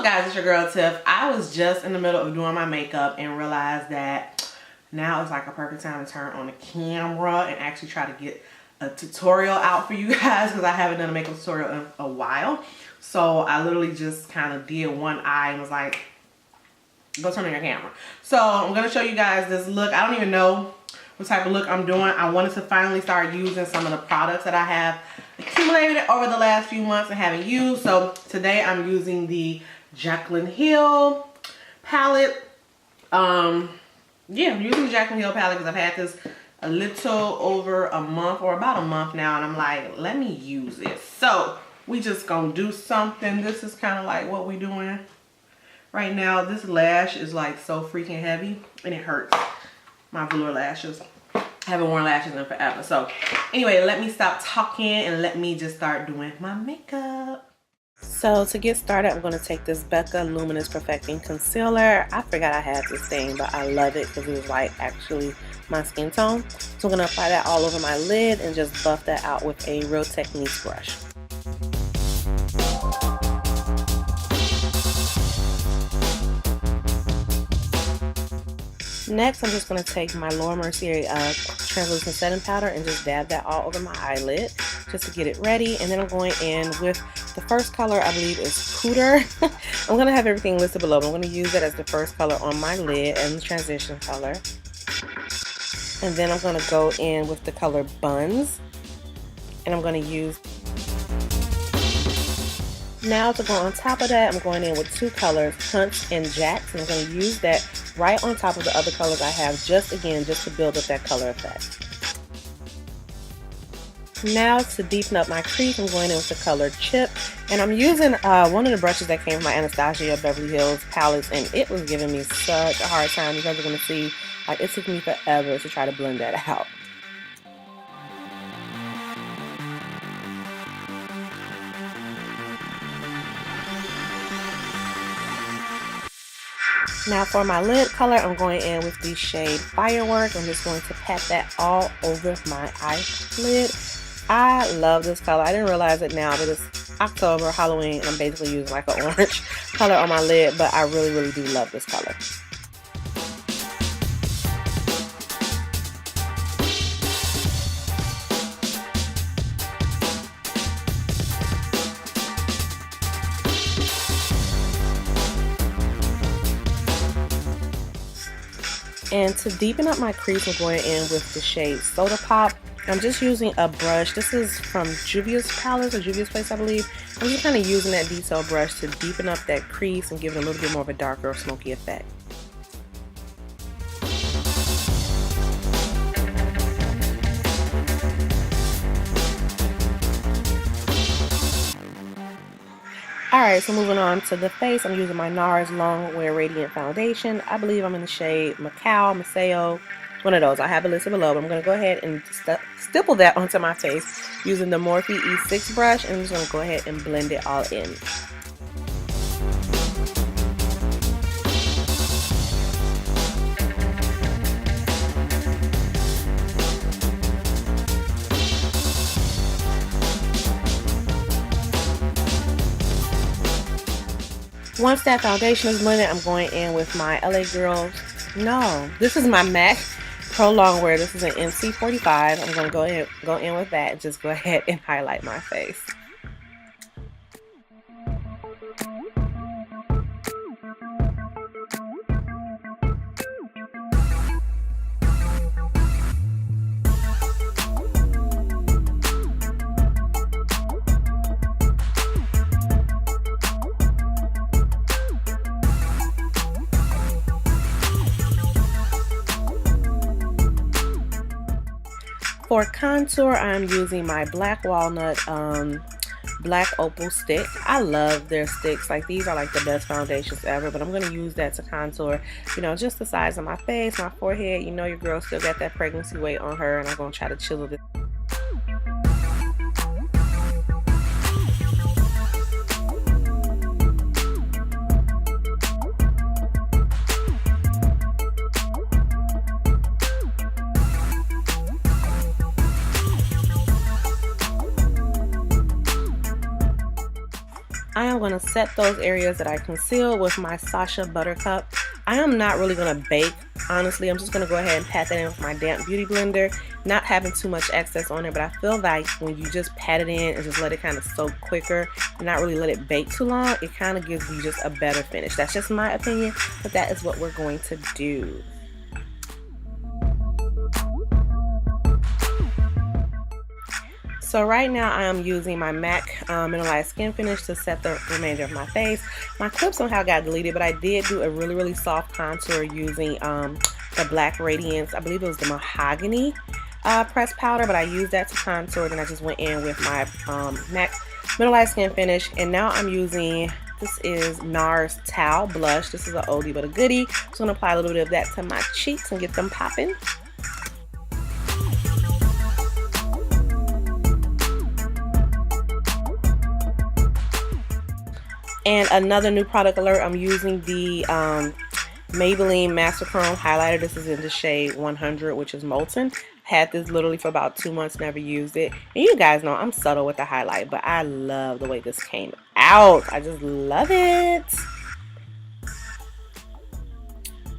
What's up, guys? It's your girl Tiff. I was just in the middle of doing my makeup and realized that now is like a perfect time to turn on the camera and actually try to get a tutorial out for you guys, because I haven't done a makeup tutorial in a while. So I literally just kind of did one eye and was like, go turn on your camera. So I'm going to show you guys this look. I don't even know what type of look I'm doing. I wanted to finally start using some of the products that I have accumulated over the last few months and haven't used. So today I'm using the Jaclyn Hill palette. Yeah, I'm using the Jaclyn Hill palette because I've had this a little over a month, or about a month now, and I'm like, let me use it. So we just gonna do something. This is kind of like what we doing right now. This lash is like so freaking heavy and it hurts my velour lashes. I haven't worn lashes in forever. So anyway, let me stop talking and let me just start doing my makeup. So to get started, I'm going to take this Becca Luminous Perfecting Concealer. I forgot I had this thing, but I love it because it was like actually my skin tone. So I'm going to apply that all over my lid and just buff that out with a Real Techniques brush. Next, I'm just going to take my Laura Mercier translucent setting powder and just dab that all over my eyelid just to get it ready. And then I'm going in with the first color, I believe is Pooter. I'm going to have everything listed below, but I'm going to use that as the first color on my lid and the transition color. And then I'm going to go in with the color Buns. And I'm going to use... Now to go on top of that, I'm going in with two colors, Punch and Jacks. And I'm going to use that right on top of the other colors I have, just to build up that color effect. Now to deepen up my crease, I'm going in with the color Chip, and I'm using one of the brushes that came from my Anastasia Beverly Hills palettes, and it was giving me such a hard time. You guys are going to see, like, it took me forever to try to blend that out. Now for my lid color, I'm going in with the shade Firework. I'm just going to pat that all over my eyelid. I love this color. I didn't realize it now, but it's October, Halloween, and I'm basically using like an orange color on my lid, but I really, really do love this color. And to deepen up my crease, I'm going in with the shade Soda Pop. I'm just using a brush. This is from Juvia's Palace, or Juvia's Place, I believe. I'm just kind of using that detail brush to deepen up that crease and give it a little bit more of a darker, smoky effect. Alright, so moving on to the face, I'm using my NARS Long Wear Radiant Foundation. I believe I'm in the shade Macao, one of those. I have it listed below, but I'm going to go ahead and stipple that onto my face using the Morphe E6 brush, and I'm just going to go ahead and blend it all in. Once that foundation is blended, I'm going in with my LA Girls. No, this is my MAC Pro Longwear. This is an NC45. I'm going to go in with that and just go ahead and highlight my face. For contour, I'm using my Black Walnut Black Opal stick. I love their sticks. Like, these are like the best foundations ever, but I'm going to use that to contour, you know, just the sides of my face, my forehead. You know, your girl still got that pregnancy weight on her, and I'm going to try to chisel this. I am going to set those areas that I concealed with my Sacha Buttercup. I am not really going to bake, honestly. I'm just going to go ahead and pat that in with my damp beauty blender, not having too much excess on there, but I feel like when you just pat it in and just let it kind of soak quicker and not really let it bake too long, it kind of gives you just a better finish. That's just my opinion, but that is what we're going to do. So right now I am using my MAC Mineralized Skin Finish to set the remainder of my face. My clip somehow got deleted, but I did do a really soft contour using the Black Radiance. I believe it was the Mahogany pressed powder, but I used that to contour. Then I just went in with my MAC Mineralized Skin Finish. And now I'm using, this is NARS Towel Blush. This is an oldie but a goodie. So I'm going to apply a little bit of that to my cheeks and get them popping. And another new product alert, I'm using the Maybelline Master Chrome highlighter. This is in the shade 100, which is Molten. Had this literally for about 2 months, never used it. And you guys know I'm subtle with the highlight, but I love the way this came out. I just love it.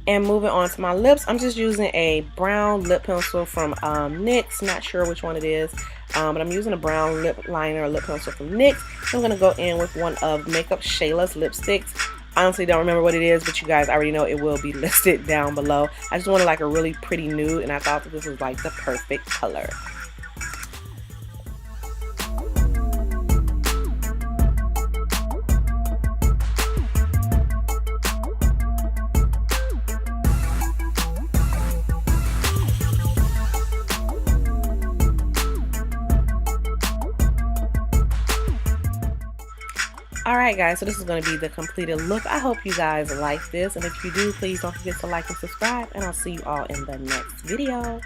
And moving on to my lips, I'm just using a brown lip pencil from NYX. Not sure which one it is, but I'm using a brown lip liner, lip pencil from NYX. I'm going to go in with one of Makeup Shayla's lipsticks. Honestly, don't remember what it is, but you guys already know it will be listed down below. I just wanted like a really pretty nude, and I thought that this was like the perfect color. Alright guys, so this is going to be the completed look. I hope you guys like this, and if you do, please don't forget to like and subscribe, and I'll see you all in the next video.